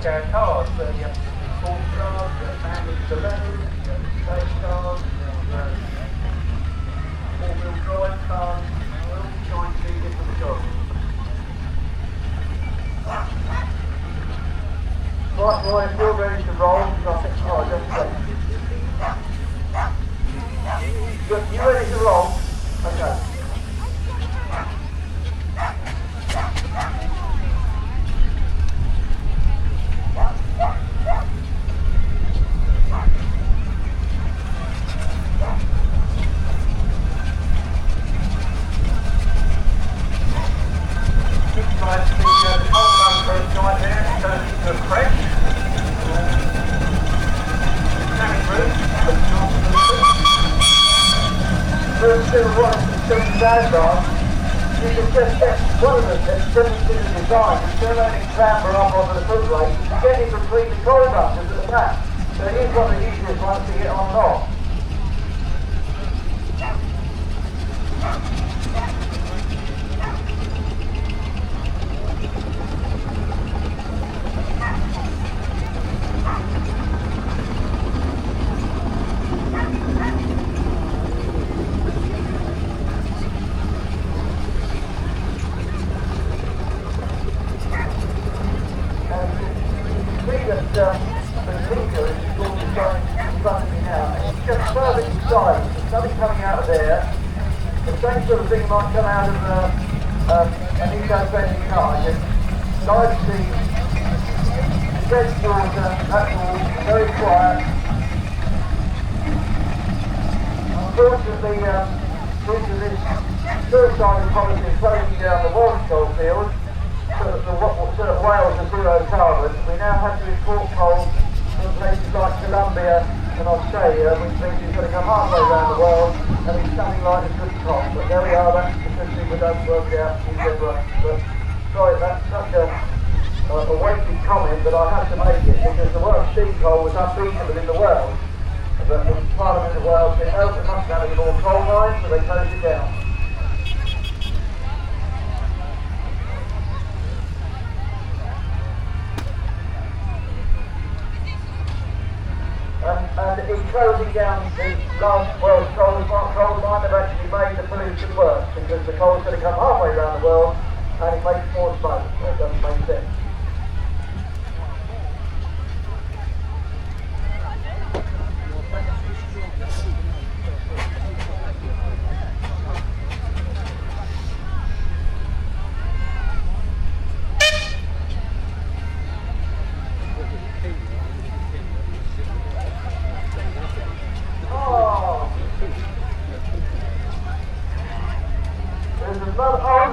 our cars. So you have sports cars, family saloons, race cars, four-wheel drive cars. We're all trying to do different jobs. Right, boy, if you're ready to roll, I think, just wait. You ready to roll? Okay. You can just get one of them that's similar to the design, you turn around and clamber up onto the footway, you can get in between the coal bumpers at the back. So it is one of the easiest ones to get on and off. Sort of thing might come out of an eco-friendly car. You guys see red water, that's all, very quiet. Unfortunately, due to this suicide policy closing down the Warren coal field, so that Wales are zero carbon, we now have to import coal from places like Colombia and Australia, which means you've got to come halfway around the world, and it's something like a good cost. But there we are, that's because people don't work out, but sorry, that's such a wasted comment, but I have to make it, because the Welsh steam coal was unbeatable in the world. But the Parliament of Wales said, oh, we mustn't have any more coal mines, so they closed it down. And in closing down the last world's coal mine, they've actually made the pollution worse, because the coal's going to come halfway around the world and it makes more smoke, so it doesn't make sense.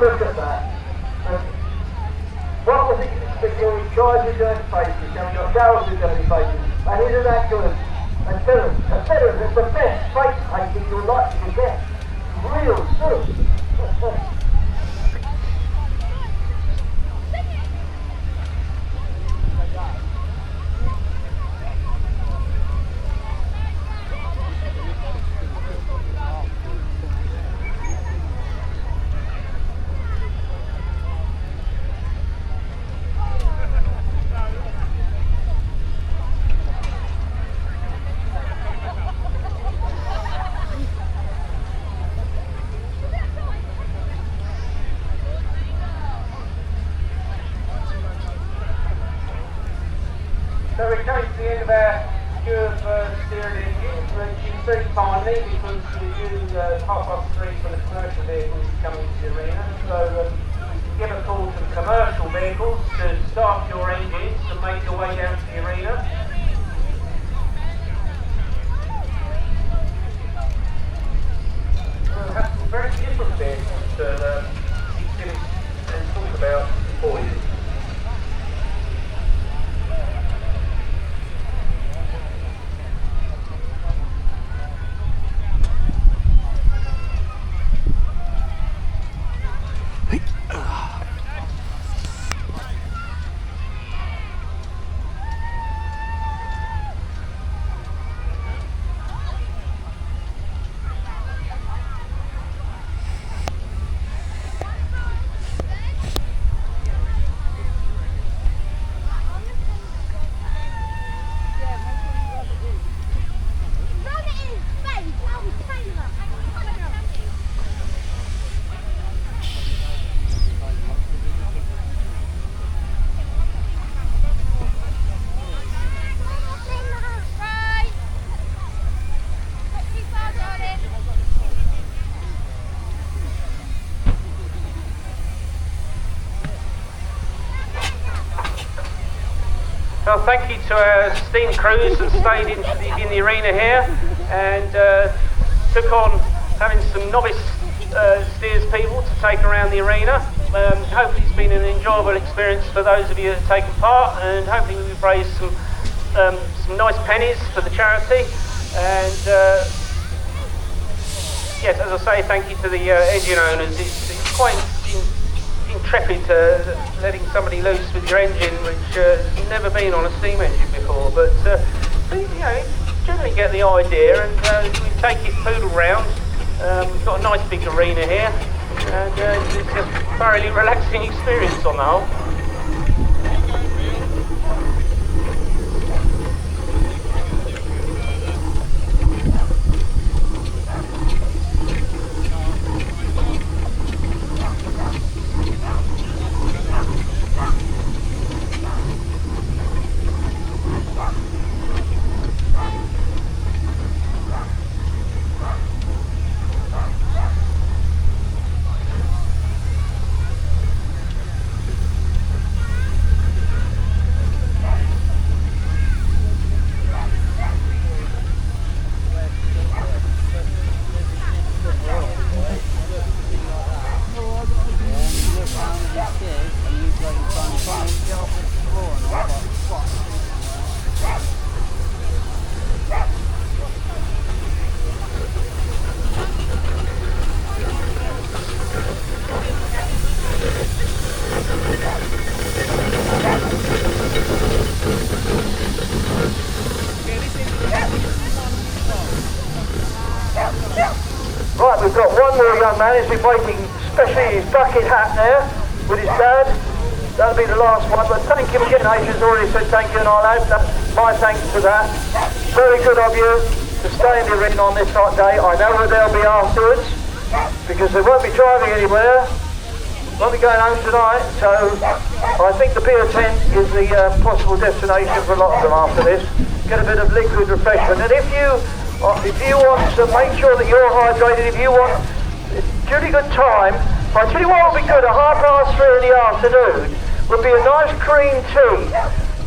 Look at that. What was it that you're in charge of doing faces? You've got Daryl's who's going to be faces. And isn't that good? And Philip, it's the best face painting you're likely to get. Real soon. So we're coming to the end of our tour for steering engines, which you can see finally because we use 3:30 for the commercial vehicles coming to the arena. So give a call to the commercial vehicles to start your engines and make your way down to the arena. We'll have some very different vehicles to exhibit and talk about for you. Well, thank you to our esteemed crews that stayed in the arena here and took on having some novice steers people to take around the arena. Hopefully it's been an enjoyable experience for those of you that have taken part, and hopefully we've raised some nice pennies for the charity. And yes, as I say, thank you to the engine owners. It's quite intrepid letting somebody loose with your engine, which has never been on a steam engine before, but you know, generally get the idea, and we take it poodle round. We've got a nice big arena here, and it's a thoroughly relaxing experience on the whole. Right, we've got one more young man who's been waiting, especially his bucket hat there with his dad. That'll be the last one, but thank you again. Adrian's already said thank you, and I'll add my thanks to that. Very good of you to stay in the arena on this hot day. I know where they'll be afterwards, because they won't be driving anywhere, won't be going home tonight, so I think the beer tent is the possible destination for a lot of them after this. Get a bit of liquid refreshment, and if you want to make sure that you're hydrated, if you want a really good time, I tell you what would be good, at 3:30 in the afternoon would be a nice cream tea,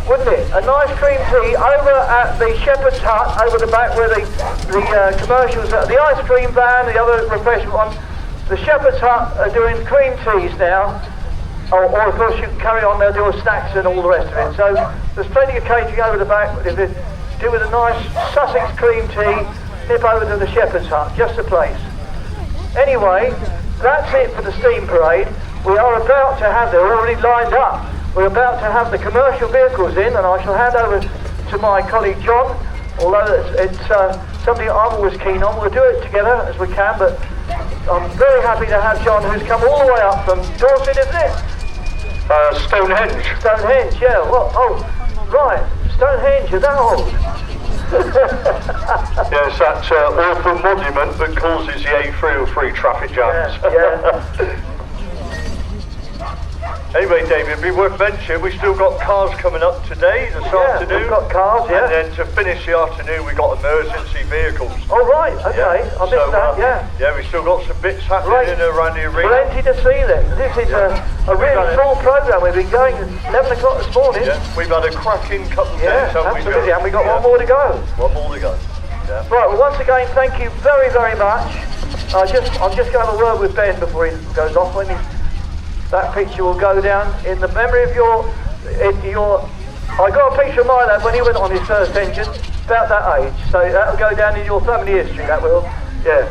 wouldn't it? A nice cream tea over at the Shepherd's Hut, over the back where the commercials are, the ice cream van, the other refreshment one. The Shepherd's Hut are doing cream teas now, or of course you can carry on, they'll do snacks and all the rest of it. So there's plenty of catering over the back. If it, do with a nice Sussex cream tea, nip over to the Shepherd's Hut, just the place. Anyway, that's it for the steam parade. We are about to have, they're already lined up, we're about to have the commercial vehicles in, and I shall hand over to my colleague John, although it's something I'm always keen on. We'll do it together as we can, but I'm very happy to have John, who's come all the way up from Dorset, isn't it? Stonehenge. Stonehenge, yeah. Well, oh, right. Stonehenge, you're that old. Yes, that awful monument that causes the A303 traffic jams. Yeah. Anyway, David, it'd be worth mentioning we've still got cars coming up today, this afternoon. We've got cars, yeah. And then to finish the afternoon, we've got emergency vehicles. Oh, right, okay. Yeah. I missed that, yeah. Yeah, we've still got some bits happening in around the arena. Plenty to see then. This is a really full programme. We've been going at 11 o'clock this morning. Yeah, we've had a cracking couple of days, haven't we? Absolutely, and we've got one more to go. One more to go. Yeah. Right, well, once again, thank you very, very much. I'm just going to have a word with Ben before he goes off. That picture will go down in the memory of your. I got a picture of my lad when he went on his first engine, about that age. So that'll go down in your family history. That will, yeah.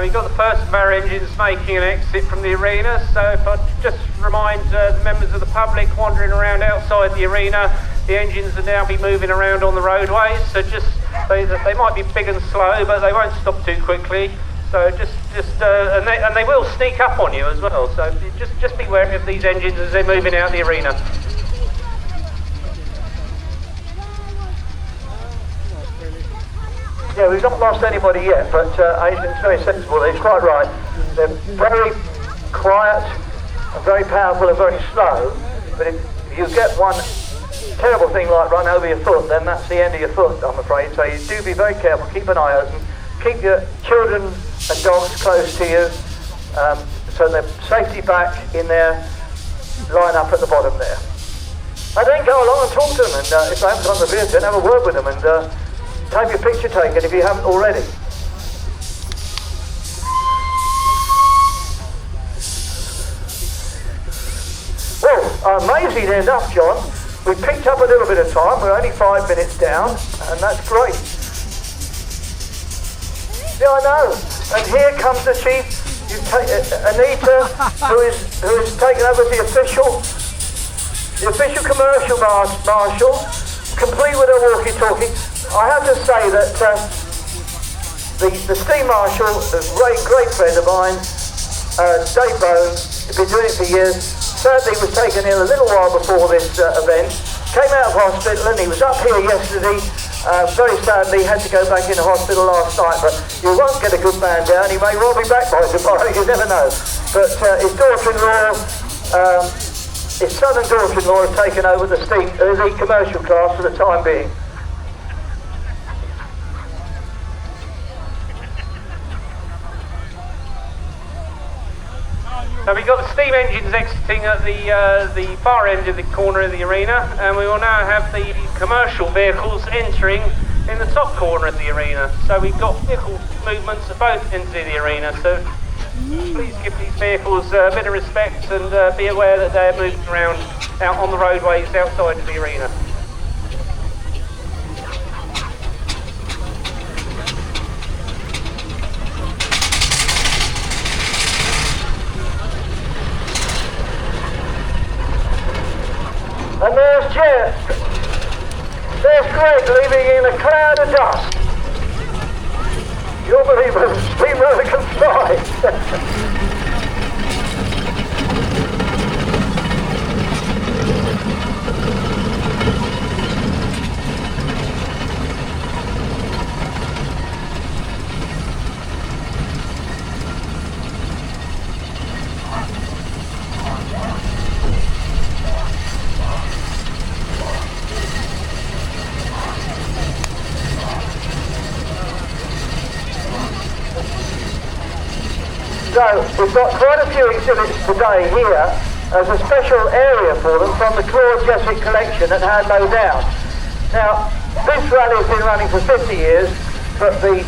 We've got the first of our engines making an exit from the arena, so if I just remind the members of the public wandering around outside the arena, the engines will now be moving around on the roadways, so just they might be big and slow, but they won't stop too quickly. So and they will sneak up on you as well. So just be wary of these engines as they're moving out the arena. Yeah, we've not lost anybody yet, but Adrian's very sensible. He's quite right. They're very quiet and very powerful and very slow. But if you get one terrible thing like run over your foot, then that's the end of your foot, I'm afraid. So you do be very careful. Keep an eye open. Keep your children and dogs close to you. So they're safety back in their line up at the bottom there. And then go along and talk to them, and if they haven't got on the vehicle, then have a word with them and have your picture taken if you haven't already. Well, amazing enough, John, we picked up a little bit of time. We're only 5 minutes down, and that's great. Yeah, I know. And here comes the chief, Anita, who is taking over the official commercial marshal, complete with her walkie-talkie. I have to say that the steam marshal, a great friend of mine, Dave Bone, has been doing it for years. Sadly, was taken ill a little while before this event. Came out of hospital and he was up here yesterday. Very sadly, had to go back into hospital last night, but you won't get a good man down. He may well be back by tomorrow, you never know. But his daughter-in-law, his son and daughter-in-law have taken over the commercial class for the time being. So we've got the steam engines exiting at the far end of the corner of the arena, and we will now have the commercial vehicles entering in the top corner of the arena. So we've got vehicle movements at both ends of the arena, so please give these vehicles a bit of respect and be aware that they're moving around out on the roadways outside of the arena. And there's Jeff. There's Greg leaving in a cloud of dust. You'll believe a steamroller can fly. So we've got quite a few exhibits today here as a special area for them from the Claude Jessic collection at Hadlow Down. Now, this rally has been running for 50 years, but the